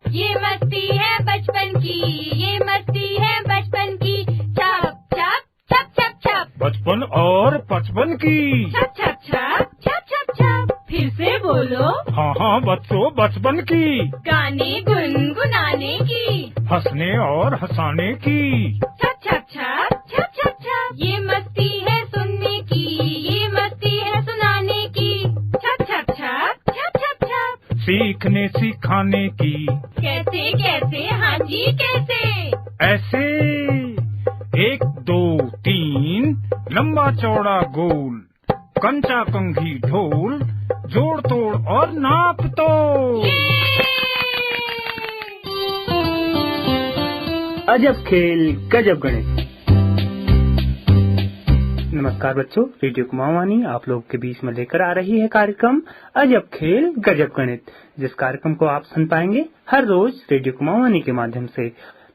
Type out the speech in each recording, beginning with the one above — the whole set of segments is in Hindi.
ये मस्ती है बचपन की, ये मस्ती है बचपन की। छप छप छप छप छप, बचपन और पचपन की। छप छप छप छप छप छप। फिर से बोलो। हाँ हाँ बच्चों, बचपन की। गाने गुनगुनाने की, हंसने और हंसाने की। छप छप छप छप छप छप। ये मस्ती है सुनने की, ये मस्ती है सुनाने की। छप छप छप छप छप छप। सीखने सिखाने की। कैसे कैसे, हाँ जी कैसे। ऐसे 1 2 3 लंबा चौड़ा गोल, कंचा कंघी ढोल, जोड़ तोड़ और नाप तोड़। अजब खेल गजब गणित। नमस्कार बच्चों, रेडियो कुमाऊनी आप लोग के बीच में लेकर आ रही है कार्यक्रम अजब खेल गजब गणित, जिस कार्यक्रम को आप सुन पाएंगे हर रोज रेडियो कुमाऊनी के माध्यम से।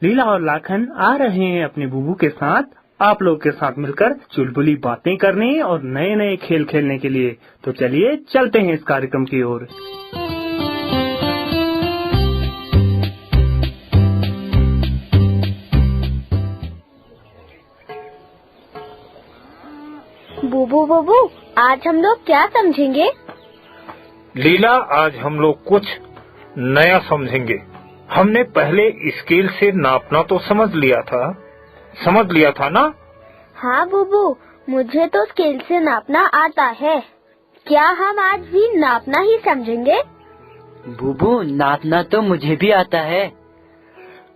लीला और लाखन आ रहे हैं अपने बुबू के साथ आप लोग के साथ मिलकर चुलबुली बातें करने और नए नए खेल खेलने के लिए। तो चलिए चलते हैं इस कार्यक्रम की ओर। बुबू बुबू, आज हम लोग क्या समझेंगे? लीला, आज हम लोग कुछ नया समझेंगे। हमने पहले स्केल से नापना तो समझ लिया था ना? हाँ बुबू, मुझे तो स्केल से नापना आता है। क्या हम आज भी नापना ही समझेंगे? बुबू, नापना तो मुझे भी आता है।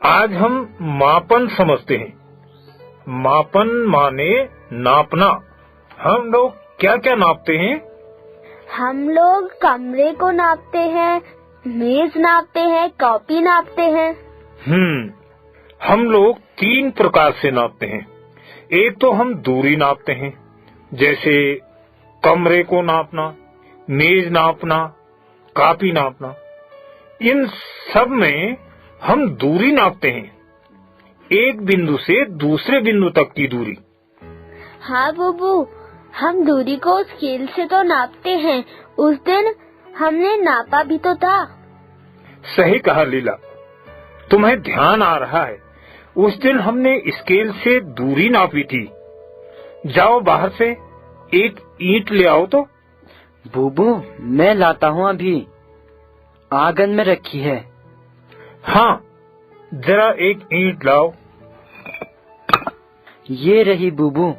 आज हम मापन समझते हैं। मापन माने नापना। हम लोग क्या क्या नापते हैं? हम लोग कमरे को नापते हैं, मेज नापते हैं, कॉपी नापते हैं। हम लोग 3 प्रकार से नापते हैं। एक तो हम दूरी नापते हैं, जैसे कमरे को नापना, मेज नापना, कॉपी नापना। इन सब में हम दूरी नापते हैं, एक बिंदु से दूसरे बिंदु तक की दूरी। हाँ बुबू, हम दूरी को स्केल से तो नापते हैं। उस दिन हमने नापा भी तो था। सही कहा लीला, तुम्हें ध्यान आ रहा है। उस दिन हमने स्केल से दूरी नापी थी। जाओ बाहर से एक ईंट ले आओ तो। बुबू, मैं लाता हूँ, अभी आंगन में रखी है। हाँ, जरा एक ईंट लाओ। ये रही बुबू।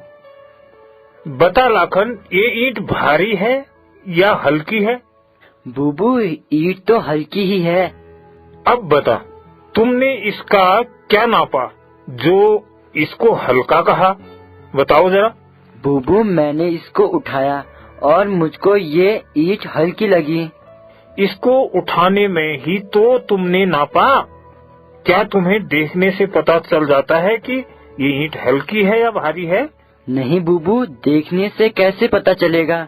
बता लाखन, ये ईंट भारी है या हल्की है? बुबू, ईंट तो हल्की ही है। अब बता, तुमने इसका क्या नापा जो इसको हल्का कहा? बताओ जरा। बुबू, मैंने इसको उठाया और मुझको ये ईंट हल्की लगी। इसको उठाने में ही तो तुमने नापा। क्या तुम्हें देखने से पता चल जाता है कि ये ईंट हल्की है या भारी है? नहीं बुबू, देखने से कैसे पता चलेगा?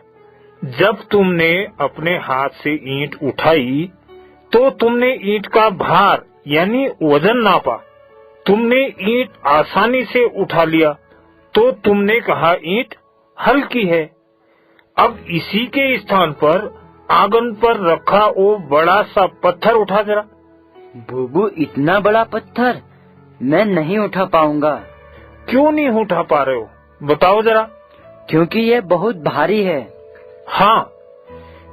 जब तुमने अपने हाथ से ईंट उठाई तो तुमने ईंट का भार यानी वजन नापा। तुमने ईंट आसानी से उठा लिया तो तुमने कहा ईंट हल्की है। अब इसी के स्थान पर आंगन पर रखा वो बड़ा सा पत्थर उठा जरा। बुबू, इतना बड़ा पत्थर मैं नहीं उठा पाऊंगा। क्यों नहीं उठा पा रहे हो? बताओ जरा। क्योंकि ये बहुत भारी है। हाँ,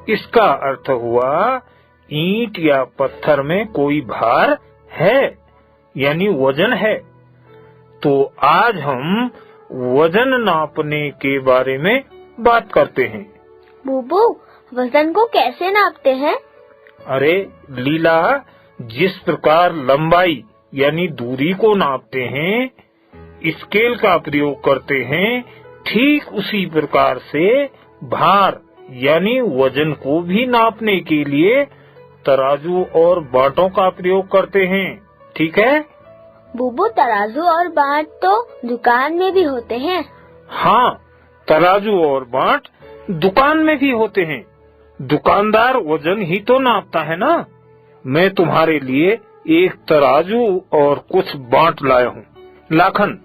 इसका अर्थ हुआ ईंट या पत्थर में कोई भार है यानी वजन है। तो आज हम वजन नापने के बारे में बात करते हैं। बुबू, वजन को कैसे नापते हैं? अरे लीला, जिस प्रकार लंबाई यानी दूरी को नापते हैं, स्केल का प्रयोग करते हैं, ठीक उसी प्रकार से भार यानी वजन को भी नापने के लिए तराजू और बांटों का प्रयोग करते हैं। ठीक है बुबू, तराजू और बाट तो दुकान में भी होते हैं। हाँ, तराजू और बाट दुकान में भी होते हैं। दुकानदार वजन ही तो नापता है ना। मैं तुम्हारे लिए एक तराजू और कुछ बाट लाया हूँ। लाखन,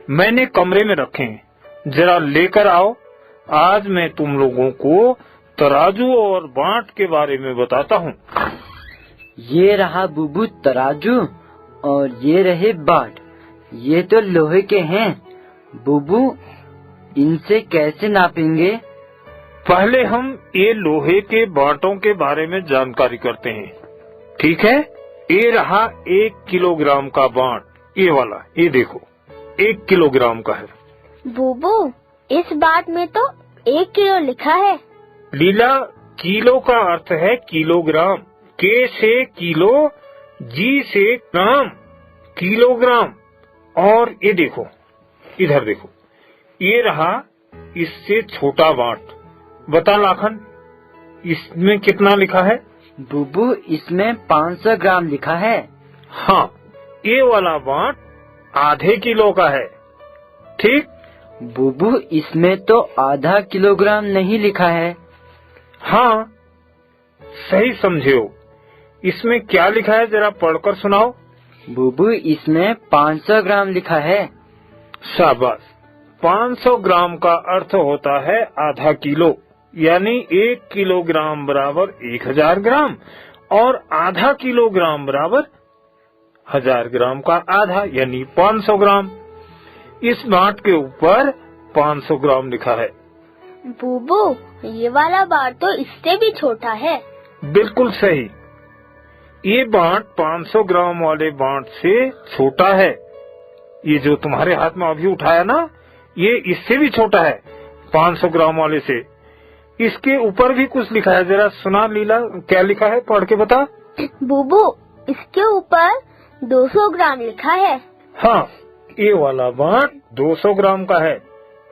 मैंने कमरे में रखे हैं, जरा लेकर आओ। आज मैं तुम लोगों को तराजू और बाट के बारे में बताता हूँ। ये रहा बुबू तराजू और ये रहे बाट। ये तो लोहे के हैं। बुबू, इनसे कैसे नापेंगे? पहले हम ये लोहे के बांटों के बारे में जानकारी करते हैं। ठीक है, ये रहा 1 किलोग्राम का बांट। ये वाला, ये देखो 1 किलोग्राम का है। बुबू, इस बाट में तो 1 किलो लिखा है। लीला, किलो का अर्थ है किलोग्राम। के से किलो, जी से ग्राम, किलोग्राम। और ये देखो, इधर देखो, ये रहा इससे छोटा बांट। बता लाखन, इसमें कितना लिखा है? बुबू, इसमें 500 ग्राम लिखा है। हाँ, ये वाला बांट आधे किलो का है। ठीक। बुबू, इसमें तो आधा किलोग्राम नहीं लिखा है। हाँ, सही समझे हो। इसमें क्या लिखा है, जरा पढ़कर सुनाओ। बुबू, इसमें 500 ग्राम लिखा है। शाबाश। 500 ग्राम का अर्थ होता है आधा किलो, यानी 1 किलोग्राम बराबर 1000 ग्राम और आधा किलोग्राम बराबर 1000 ग्राम का आधा, यानी 500 ग्राम। इस बांट के ऊपर 500 ग्राम लिखा है। बुबू, ये वाला बाट तो इससे भी छोटा है। बिल्कुल सही। ये बांट 500 ग्राम वाले बांट से छोटा है। ये जो तुम्हारे हाथ में अभी उठाया ना, ये इससे भी छोटा है 500 ग्राम वाले से। इसके ऊपर भी कुछ लिखा है, जरा सुना लीला, क्या लिखा है, पढ़ के बता। बुबू, इसके ऊपर 200 ग्राम लिखा है। हाँ, ये वाला बांट 200 ग्राम का है,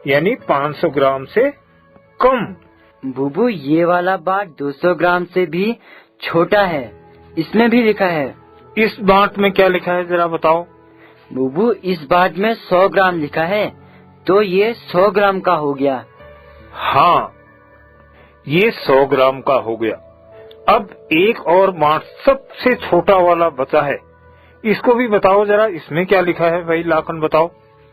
यानी 500 ग्राम से कम। बुबू, ये वाला बाट 200 ग्राम से भी छोटा है। इसमें भी लिखा है। इस बांट में क्या लिखा है, जरा बताओ। बुबू, इस बाट में 100 ग्राम लिखा है, तो ये 100 ग्राम का हो गया। हाँ, ये 100 ग्राम का हो गया। अब एक और बांट सबसे छोटा वाला बचा है, इसको भी बताओ जरा। इसमें क्या लिखा है भाई लाखन, बताओ।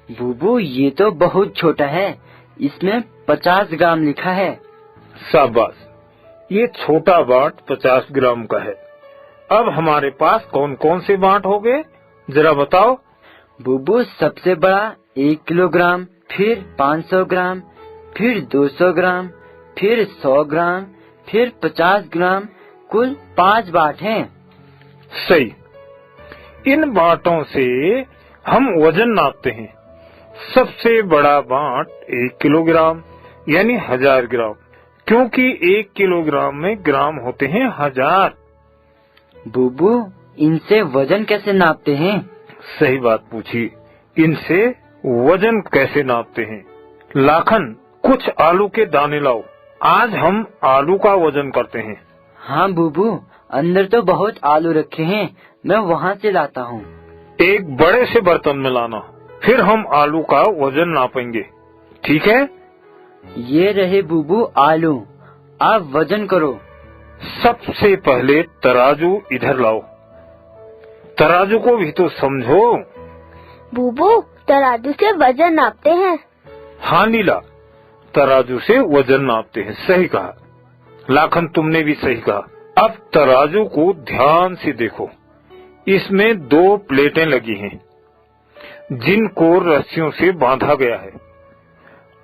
बुबू, ये तो बहुत छोटा है। इसमें 50 ग्राम लिखा है। शाबाश, ये छोटा बांट 50 ग्राम का है। अब हमारे पास कौन कौन से बांट हो गए, जरा बताओ। बुबू, सबसे बड़ा 1 किलोग्राम, फिर 500 ग्राम, फिर 200 ग्राम, फिर 100 ग्राम, फिर 50 ग्राम, कुल 5 बाट हैं। सही। इन बांटों से हम वजन नापते हैं। सबसे बड़ा बांट 1 किलोग्राम, यानी 1000 ग्राम, क्योंकि 1 किलोग्राम में ग्राम होते हैं 1000। बुबू, इनसे वजन कैसे नापते हैं? सही बात पूछी, इनसे वजन कैसे नापते हैं। लाखन, कुछ आलू के दाने लाओ, आज हम आलू का वजन करते हैं। हाँ बुबू, अंदर तो बहुत आलू रखे हैं, मैं वहाँ से लाता हूँ। एक बड़े से बर्तन में लाना, फिर हम आलू का वजन नापेंगे। ठीक है। ये रहे बुबू आलू, आप वजन करो। सबसे पहले तराजू इधर लाओ। तराजू को भी तो समझो। बुबू, तराजू से वजन नापते हैं। हाँ नीला, तराजू से वजन नापते हैं। सही कहा लाखन, तुमने भी सही कहा। अब तराजू को ध्यान से देखो। इसमें 2 प्लेटें लगी हैं, जिनको रस्सियों से बांधा गया है,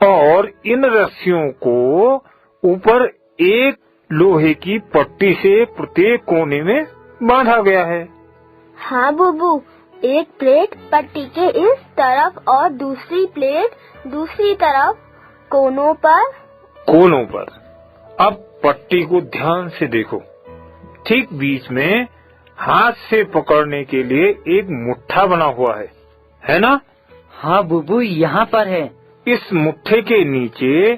और इन रस्सियों को ऊपर एक लोहे की पट्टी से प्रत्येक कोने में बांधा गया है। हाँ बुबू, एक प्लेट पट्टी के इस तरफ और दूसरी प्लेट दूसरी तरफ कोनों पर। अब पट्टी को ध्यान से देखो। ठीक बीच में हाथ से पकड़ने के लिए एक मुट्ठा बना हुआ है ना? हाँ बुबू, यहाँ पर है। इस मुट्ठे के नीचे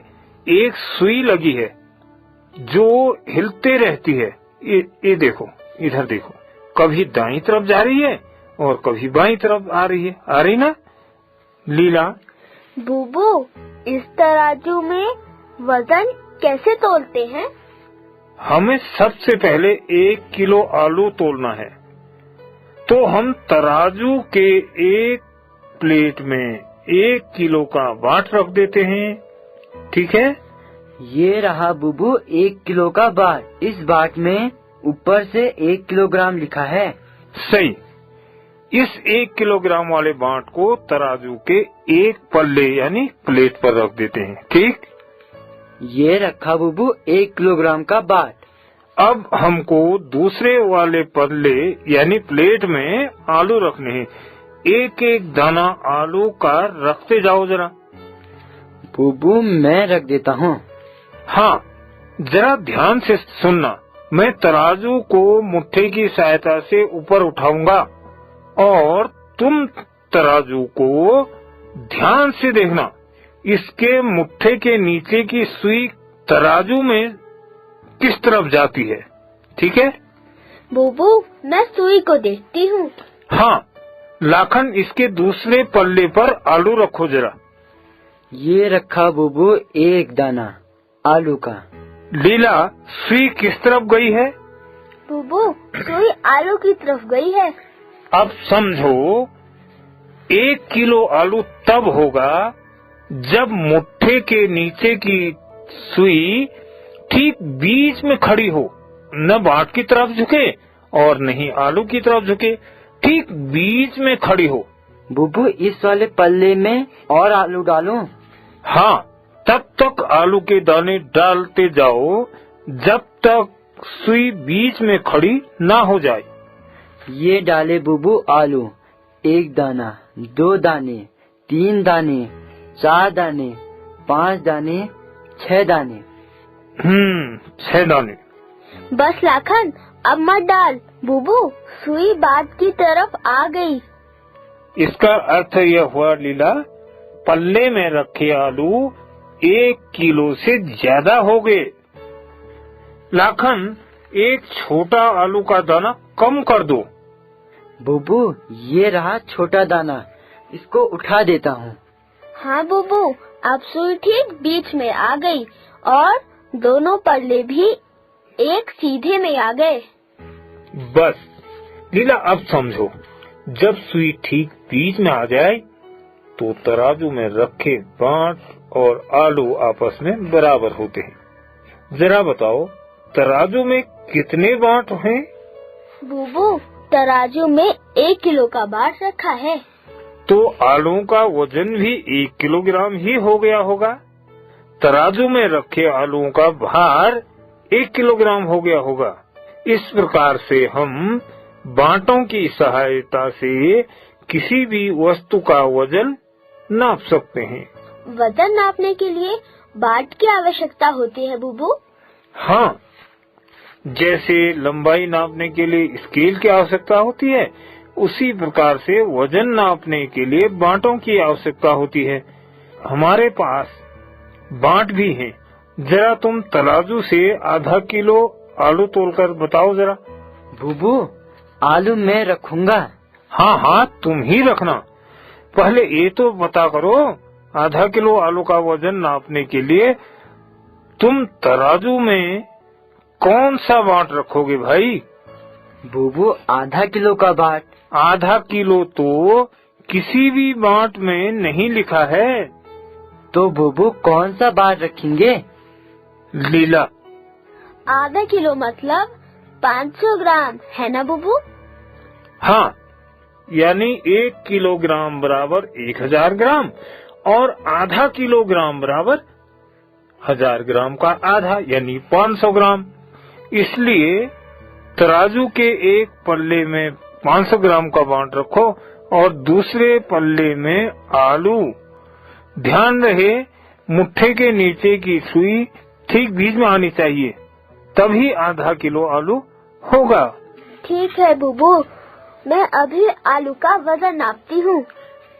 एक सुई लगी है जो हिलते रहती है। ये देखो, इधर देखो, कभी दाईं तरफ जा रही है और कभी बाईं तरफ आ रही ना लीला? बुबू, इस तराजू में वजन कैसे तोलते हैं? हमें सबसे पहले 1 किलो आलू तोलना है, तो हम तराजू के एक प्लेट में 1 किलो का बाट रख देते हैं। ठीक है। ये रहा बुबू 1 किलो का बाट। इस बाट में ऊपर से 1 किलोग्राम लिखा है। सही। इस 1 किलोग्राम वाले बांट को तराजू के एक पल्ले यानी प्लेट पर रख देते हैं। ठीक, ये रखा बुबू 1 किलोग्राम का बाट। अब हमको दूसरे वाले पल्ले यानी प्लेट में आलू रखने हैं। एक एक दाना आलू का रखते जाओ जरा। बुबू मैं रख देता हूँ। हाँ, जरा ध्यान से सुनना। मैं तराजू को मुट्ठी की सहायता से ऊपर उठाऊंगा और तुम तराजू को ध्यान से देखना। इसके मुट्ठी के नीचे की सुई तराजू में किस तरफ जाती है। ठीक है बुबू, मैं सुई को देखती हूँ। हाँ, लाखन इसके दूसरे पल्ले पर आलू रखो जरा। ये रखा बुबू 1 दाना आलू का। लीला, सुई किस तरफ गई है? बुबू, सुई आलू की तरफ गई है। अब समझो 1 किलो आलू तब होगा जब मुट्ठी के नीचे की सुई ठीक बीच में खड़ी हो, न बाट की तरफ झुके और नहीं आलू की तरफ झुके, ठीक बीच में खड़ी हो। बुबू इस वाले पल्ले में और आलू डालूं? हाँ, तब तक आलू के दाने डालते जाओ जब तक सुई बीच में खड़ी ना हो जाए। ये डाले बुबू आलू। 1 दाना, 2 दाने, 3 दाने, 4 दाने, 5 दाने, 6 दाने। 6 दाने। बस लाखन, अब मत डाल। बुबू, सुई बाट की तरफ आ गई। इसका अर्थ यह हुआ लीला, पल्ले में रखे आलू 1 किलो से ज्यादा हो गए। लाखन, एक छोटा आलू का दाना कम कर दो। बुबू ये रहा छोटा दाना, इसको उठा देता हूँ। हाँ बुबू, अब सुई ठीक बीच में आ गई और दोनों पल्ले भी एक सीधे में आ गए। बस लीला, अब समझो, जब सुई ठीक बीच में आ जाए तो तराजू में रखे बांट और आलू आपस में बराबर होते हैं। जरा बताओ, तराजू में कितने बांट हैं? बुबू, तराजू में 1 किलो का बाट रखा है। तो आलू का वजन भी 1 किलोग्राम ही हो गया होगा। तराजू में रखे आलूओं का भार 1 किलोग्राम हो गया होगा। इस प्रकार से हम बांटों की सहायता से किसी भी वस्तु का वजन नाप सकते हैं। वजन नापने के लिए बाट की आवश्यकता होती है बुबू? हाँ, जैसे लंबाई नापने के लिए स्केल की आवश्यकता होती है, उसी प्रकार से वजन नापने के लिए बांटों की आवश्यकता होती है। हमारे पास बांट भी हैं। जरा तुम तराजू से आधा किलो आलू तोलकर बताओ जरा। बुबू आलू मैं रखूंगा। हाँ हाँ, तुम ही रखना। पहले ये तो पता करो, आधा किलो आलू का वजन नापने के लिए तुम तराजू में कौन सा बाट रखोगे भाई? बुबू आधा किलो का बाट। आधा किलो तो किसी भी बाट में नहीं लिखा है। तो बुबू कौन सा बाट रखेंगे? लीला, आधा किलो मतलब 500 ग्राम है ना बुबू? हाँ, यानी 1 किलोग्राम बराबर 1000 ग्राम और आधा किलोग्राम बराबर 1000 ग्राम का आधा यानी 500 ग्राम। इसलिए तराजू के एक पल्ले में 500 ग्राम का बांट रखो और दूसरे पल्ले में आलू। ध्यान रहे, मुट्ठी के नीचे की सुई ठीक बीच में आनी चाहिए, तभी आधा किलो आलू होगा। ठीक है बुबू, मैं अभी आलू का वजन नापती हूँ।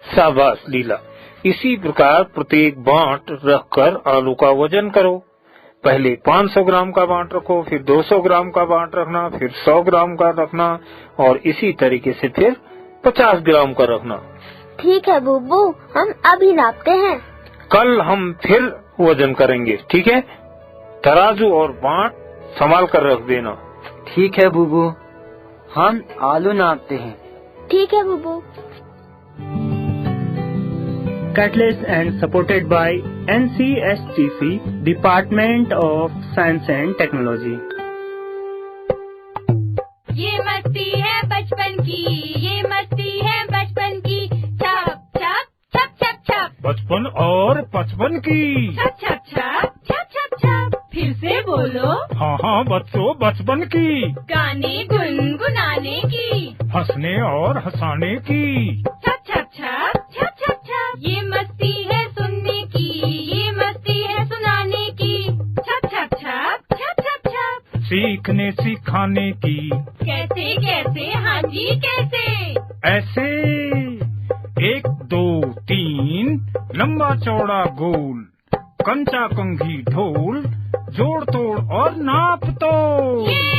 शाबाश लीला। इसी प्रकार प्रत्येक बांट रखकर आलू का वजन करो। पहले 500 ग्राम का बांट रखो, फिर 200 ग्राम का बांट रखना, फिर 100 ग्राम का रखना और इसी तरीके से फिर 50 ग्राम का रखना। ठीक है बुबू, हम अभी नापते हैं। कल हम फिर वजन करेंगे, ठीक है? तराजू और बांट संभाल कर रख देना। ठीक है बुबू, हम आलू नापते हैं। ठीक है बुबू। Catalyst and supported by NCSTC, Department of Science and Technology. बचपन की। छप छप छप छप छप छप। फिर से बोलो। हाँ हाँ बच्चों, बचपन की। गाने गुनगुनाने की। हंसने और हंसाने की। छप छप छप छप छप छप। ये मस्ती है सुनने की, ये मस्ती है सुनाने की। छप छप छप छप छप छप। सीखने सिखाने की। कैसे कैसे? हाँ जी कैसे? ऐसे 1 2 3 लंबा चौड़ा गोल, कंचा कंघी ढोल, जोड़ तोड़ और नाप तोड़।